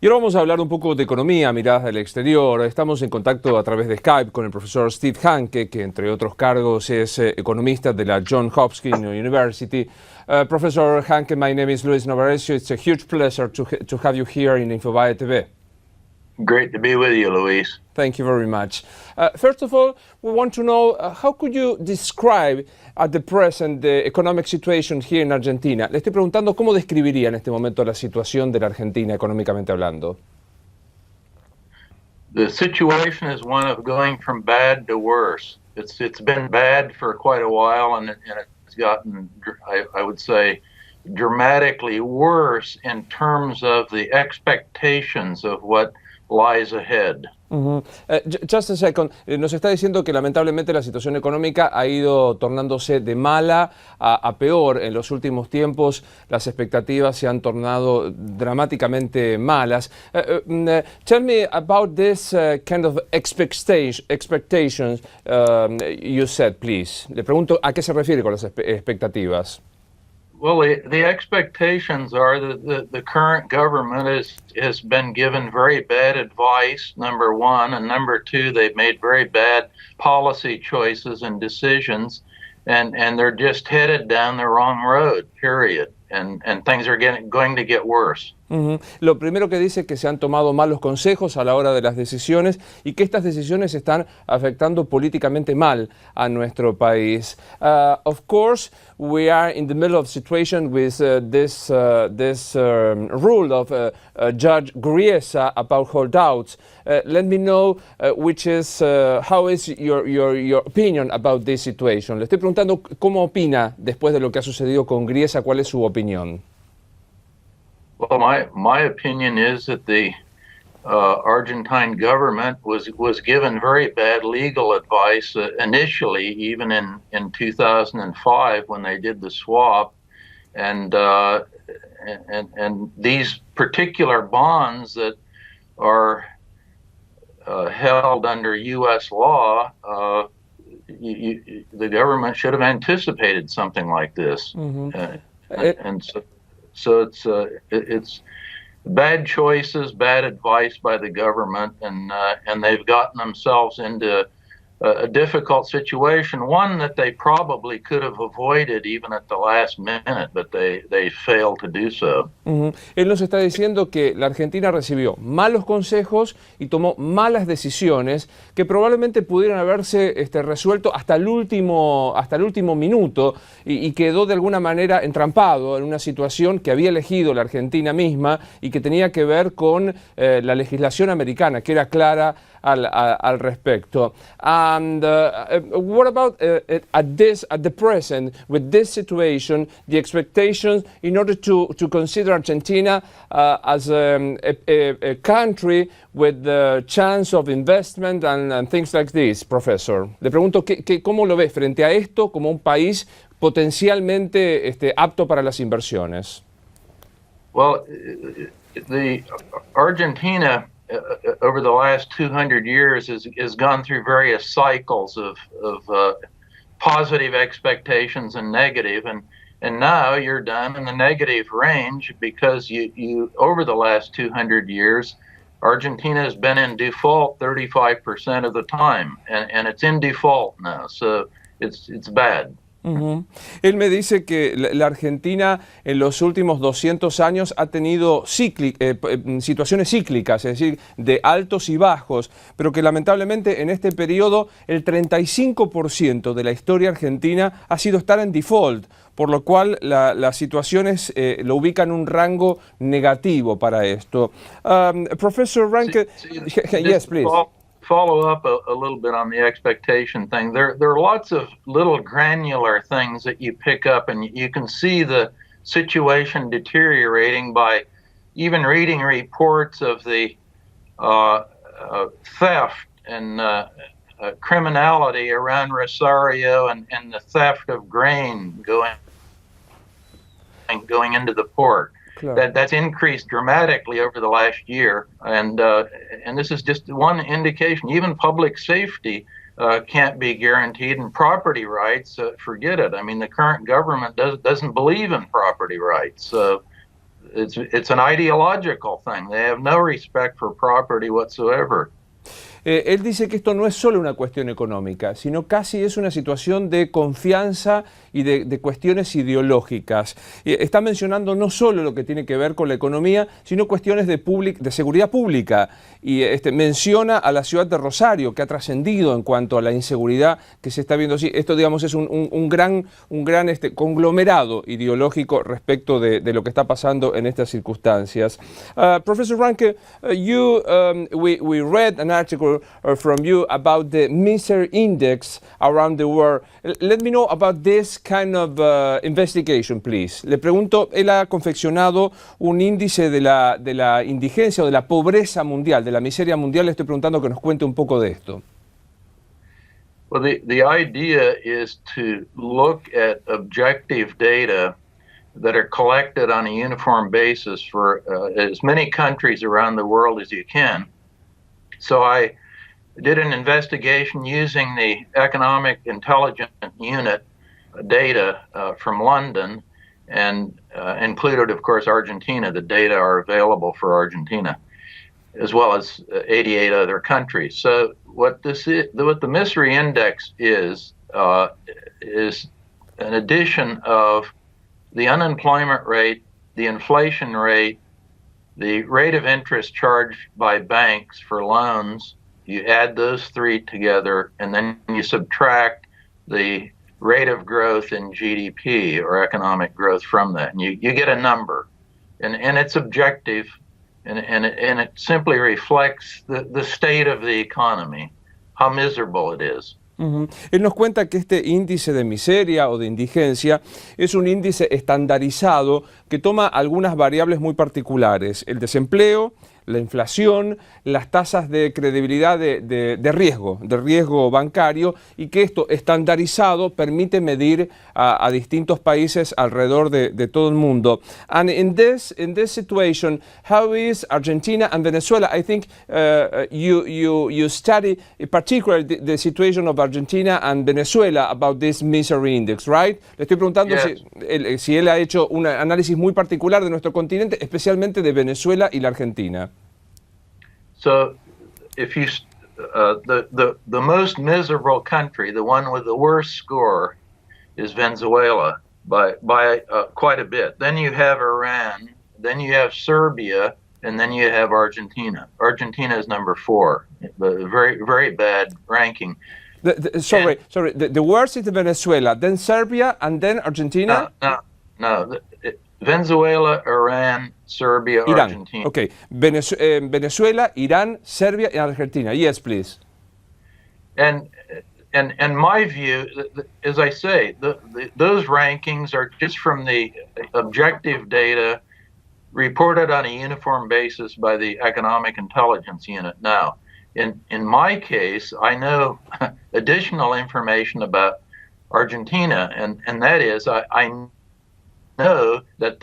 Y ahora vamos a hablar un poco de economía, miradas del exterior. Estamos en contacto a través de Skype con el profesor Steve Hanke, que entre otros cargos es economista de la Johns Hopkins University. Professor Hanke, my name is Luis Novarecio. It's a huge pleasure to have you here in Infobae TV. Great to be with you, Luis. Thank you very much. First of all, we want to know how could you describe at the present the economic situation here in Argentina. Le estoy preguntando cómo describiría en este momento la situación de la Argentina económicamente hablando. The situation is one of going from bad to worse. It's been bad for quite a while, and it's gotten, I would say, dramatically worse in terms of the expectations of what lies ahead. Just a second. Nos está diciendo que lamentablemente la situación económica ha ido tornándose de mala a peor en los últimos tiempos. Las expectativas se han tornado dramáticamente malas. Tell me about this kind of expectations you said, please. Le pregunto a qué se refiere con las expectativas. Well, the expectations are that the current government has been given very bad advice, number one, and number two, they've made very bad policy choices and decisions, and they're just headed down the wrong road, period, and things are going to get worse. Lo primero que dice es que se han tomado malos consejos a la hora de las decisiones y que estas decisiones están afectando políticamente mal a nuestro país. Of course, we are in the middle of a situation with this rule of Judge Griesa about holdouts. Let me know how is your opinion about this situation. Le estoy preguntando cómo opina después de lo que ha sucedido con Griesa, cuál es su opinión. Well, my opinion is that the Argentine government was given very bad legal advice initially, even in 2005 when they did the swap, and these particular bonds that are held under U.S. law, the government should have anticipated something like this, and so it's bad choices, bad advice by the government, and they've gotten themselves into a difficult situation, one that they probably could have avoided even at the last minute, but they failed to do so. Él nos está diciendo que la Argentina recibió malos consejos y tomó malas decisiones que probablemente pudieran haberse resuelto hasta el último minuto y quedó de alguna manera entrampado en una situación que había elegido la Argentina misma y que tenía que ver con la legislación americana, que era clara al respecto. And what about at the present, with this situation, the expectations in order to consider Argentina as a country with the chance of investment and things like this, Professor? Le pregunto ¿cómo lo ves frente a esto como un país potencialmente apto para las inversiones? Well, the Argentina over the last 200 years has gone through various cycles of positive expectations and negative, and now you're down in the negative range because you over the last 200 years, Argentina has been in default 35% of the time, and it's in default now, so it's bad. Él me dice que la Argentina en los últimos 200 años ha tenido situaciones cíclicas, es decir, de altos y bajos, pero que lamentablemente en este periodo el 35% de la historia argentina ha sido estar en default, por lo cual las situaciones lo ubican en un rango negativo para esto. Professor Hanke, yes, please. Follow up a little bit on the expectation thing. There are lots of little granular things that you pick up, and you can see the situation deteriorating by even reading reports of the theft and criminality around Rosario and the theft of grain going into the port. That's increased dramatically over the last year, and this is just one indication. Even public safety can't be guaranteed, and property rights, forget it. I mean, the current government doesn't believe in property rights. it's an ideological thing. They have no respect for property whatsoever. Él dice que esto no es solo una cuestión económica, sino casi es una situación de confianza y de cuestiones ideológicas. Está mencionando no solo lo que tiene que ver con la economía, sino cuestiones de seguridad pública. Y menciona a la ciudad de Rosario, que ha trascendido en cuanto a la inseguridad que se está viendo allí. Esto, digamos, es un gran conglomerado ideológico respecto de lo que está pasando en estas circunstancias. Professor Hanke, we read an article from you about the misery index around the world. Let me know about this kind of investigation, please. Le pregunto, él ha confeccionado un índice de la indigencia o de la pobreza mundial, de la miseria mundial. Le estoy preguntando que nos cuente un poco de esto. Well, the idea is to look at objective data that are collected on a uniform basis for as many countries around the world as you can. So I did an investigation using the Economic Intelligence Unit data from London and included, of course, Argentina. The data are available for Argentina, as well as 88 other countries. So what the misery index is an addition of the unemployment rate, the inflation rate, the rate of interest charged by banks for loans. You add those three together, and then you subtract the rate of growth in GDP or economic growth from that, and you get a number. And it's objective, and it simply reflects the state of the economy, how miserable it is. Él nos cuenta que este índice de miseria o de indigencia es un índice estandarizado que toma algunas variables muy particulares: el desempleo, la inflación, las tasas de credibilidad de riesgo bancario, y que esto estandarizado permite medir a distintos países alrededor de todo el mundo. And in this situation, how is Argentina and Venezuela? I think you study particularly the situation of Argentina and Venezuela about this misery index, right? Le estoy preguntando si él ha hecho un análisis muy particular de nuestro continente, especialmente de Venezuela y la Argentina. So, if you the most miserable country, the one with the worst score, is Venezuela by quite a bit. Then you have Iran, then you have Serbia, and then you have Argentina. Argentina is number 4, very, very bad ranking. Sorry, the worst is Venezuela, then Serbia, and then Argentina? No. Venezuela, Iran, Serbia, Irán. Argentina. Okay. Venezuela, Irán, Serbia, and Argentina. Yes, please. And my view, as I say, those rankings are just from the objective data reported on a uniform basis by the Economic Intelligence Unit. Now, in my case, I know additional information about Argentina, and that is I know that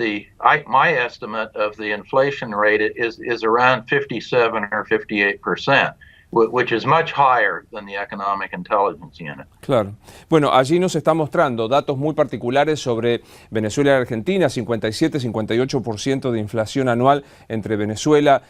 my estimate of the inflation rate is around 57 or 58%, which is much higher than the Economic Intelligence Unit. Claro. Bueno, allí nos está mostrando datos muy particulares sobre Venezuela y Argentina: 57-58% de inflación anual entre Venezuela,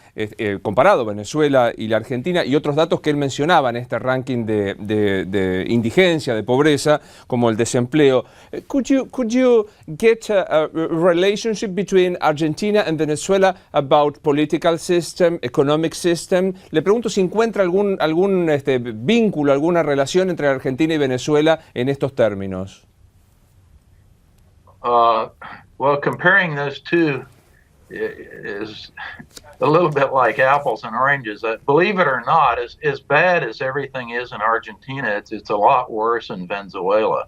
comparado Venezuela y la Argentina, y otros datos que él mencionaba en este ranking de indigencia, de pobreza, como el desempleo. Could you get a relationship between Argentina and Venezuela about political system, economic system? Le pregunto si encuentra algún vínculo, alguna relación entre Argentina y Venezuela en estos términos. Well, comparing those two is a little bit like apples and oranges. Believe it or not, as bad as everything is in Argentina, it's a lot worse in Venezuela.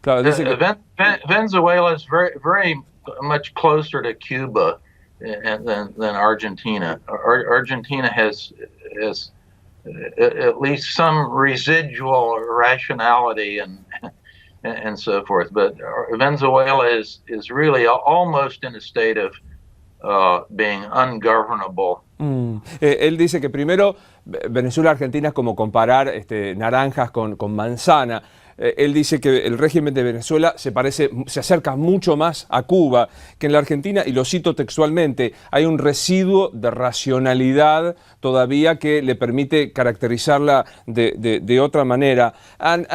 Claro, dice que Venezuela is very, very much closer to Cuba than Argentina. Argentina has at least some residual rationality and so forth, but Venezuela is really almost in a state of being ungovernable. Él dice que primero Venezuela y Argentina es como comparar naranjas con manzana. él dice que el régimen de Venezuela se acerca mucho más a Cuba que en la Argentina, y lo cito textualmente: hay un residuo de racionalidad todavía que le permite caracterizarla de otra manera. And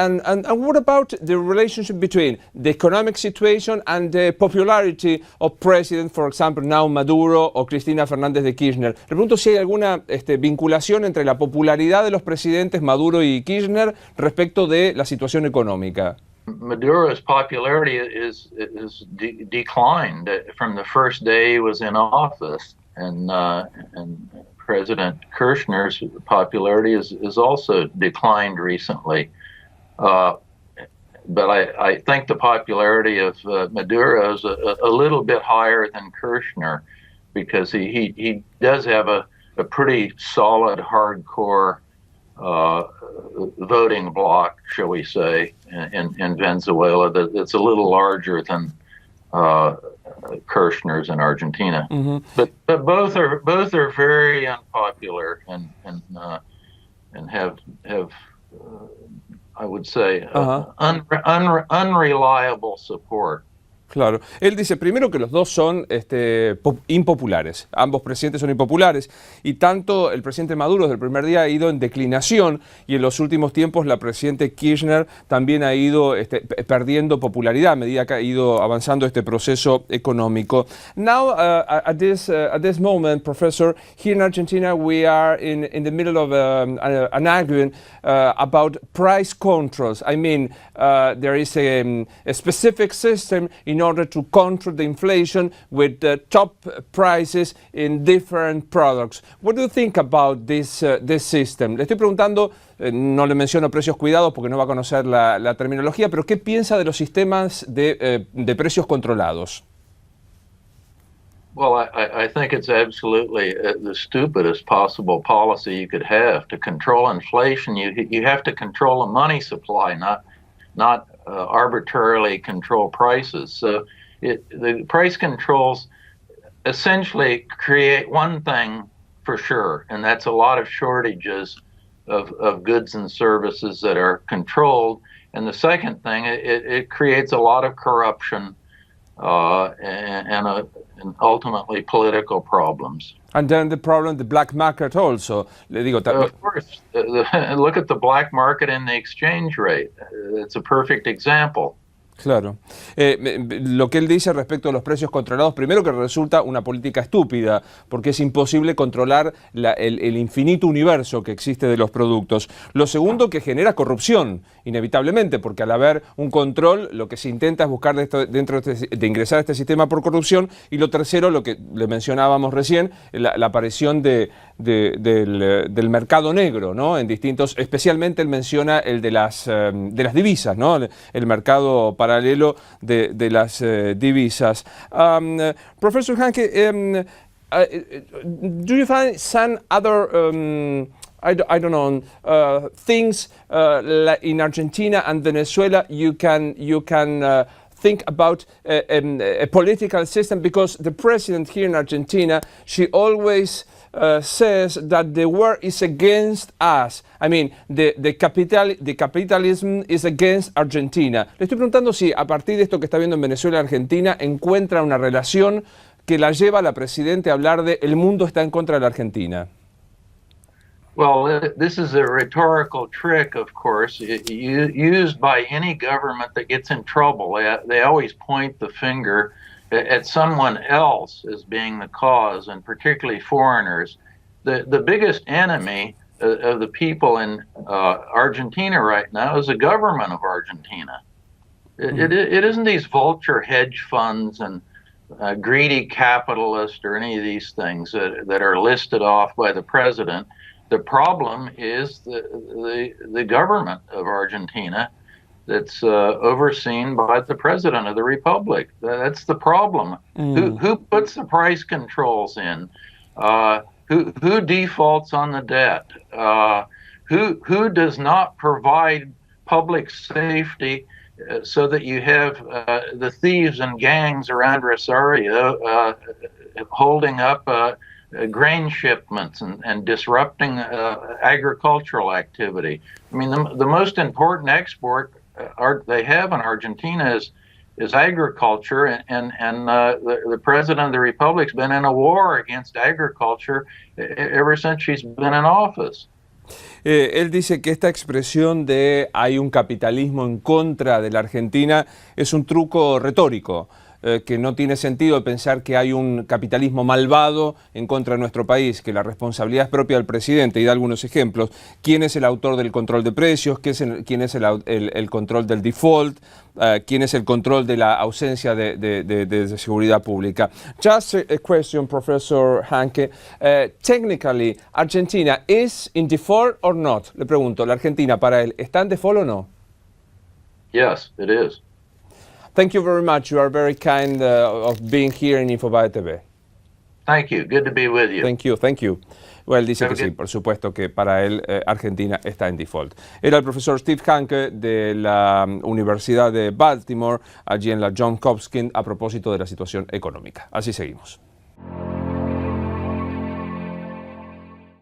what about the relationship between the economic situation and the popularity of President, for example, now Maduro o Cristina Fernández de Kirchner? Le pregunto si hay alguna vinculación entre la popularidad de los presidentes Maduro y Kirchner respecto de la situación económica. Maduro's popularity is declined from the first day he was in office, and President Kirchner's popularity is also declined recently. But I think the popularity of Maduro is a little bit higher than Kirchner, because he does have a pretty solid, hardcore voting bloc, shall we say, in Venezuela that's a little larger than Kirchner's in Argentina. Mm-hmm. But both are very unpopular and have I would say unreliable support. Claro. Él dice primero que los dos son impopulares. Ambos presidentes son impopulares, y tanto el presidente Maduro desde el primer día ha ido en declinación, y en los últimos tiempos la presidenta Kirchner también ha ido perdiendo popularidad a medida que ha ido avanzando este proceso económico. Now, at this moment, Professor, here in Argentina we are in the middle of an argument about price controls. I mean, there is a specific system in order to control the inflation with top prices in different products. What do you think about this system? Le estoy preguntando, no le menciono precios cuidados porque no va a conocer la terminología, pero ¿qué piensa de los sistemas de precios controlados? Well, I think it's absolutely the stupidest possible policy you could have. To control inflation, you have to control the money supply, not arbitrarily control prices. So the price controls essentially create one thing for sure, and that's a lot of shortages of goods and services that are controlled. And the second thing, it creates a lot of corruption and ultimately political problems. And then the problem, the black market also. Le digo, of course, look at the black market and the exchange rate. It's a perfect example. Claro. Lo que él dice respecto a los precios controlados, primero que resulta una política estúpida, porque es imposible controlar el infinito universo que existe de los productos. Lo segundo, que genera corrupción, inevitablemente, porque al haber un control, lo que se intenta es buscar dentro de ingresar a este sistema por corrupción. Y lo tercero, lo que le mencionábamos recién, la aparición del mercado negro, ¿no? En distintos, especialmente él menciona el de las divisas, ¿no? El mercado paralelo de las divisas. Professor Hanke, do you find some other I don't know things in Argentina and Venezuela you can think about a political system? Because the president here in Argentina, she always says that the war is against us. I mean, the capitalism is against Argentina. Le estoy preguntando si a partir de esto que está viendo en Venezuela y Argentina encuentra una relación que la lleva a la presidenta a hablar de el mundo está en contra de la Argentina. Well, this is a rhetorical trick, of course, used by any government that gets in trouble. They always point the finger at someone else as being the cause, and particularly foreigners. The biggest enemy of the people in Argentina right now is the government of Argentina. It isn't these vulture hedge funds and greedy capitalists or any of these things that are listed off by the president. The problem is the government of Argentina that's overseen by the president of the republic. That's the problem. Who puts the price controls in? Who defaults on the debt? Who does not provide public safety so that you have the thieves and gangs around Rosario holding up grain shipments and disrupting agricultural activity? I mean, the most important export they have in Argentina is agriculture, and the president of the republic's been in a war against agriculture ever since she's been in office. Él dice que esta expresión de hay un capitalismo en contra de la Argentina es un truco retórico, que no tiene sentido pensar que hay un capitalismo malvado en contra de nuestro país, que la responsabilidad es propia del presidente, y da algunos ejemplos. ¿Quién es el autor del control de precios? ¿Quién es el control del default? ¿Quién es el control de la ausencia de seguridad pública? Just a question, Professor Hanke. Technically, Argentina is in default or not? Le pregunto, ¿la Argentina para él está en default o no? Yes, it is. Thank you very much. You are very kind of being here in Infobae TV. Thank you. Good to be with you. Thank you, thank you. Well, él dice que sí, por supuesto que para él Argentina está en default. Era el profesor Steve Hanke de la Universidad de Baltimore, allí en la Johns Hopkins, a propósito de la situación económica. Así seguimos.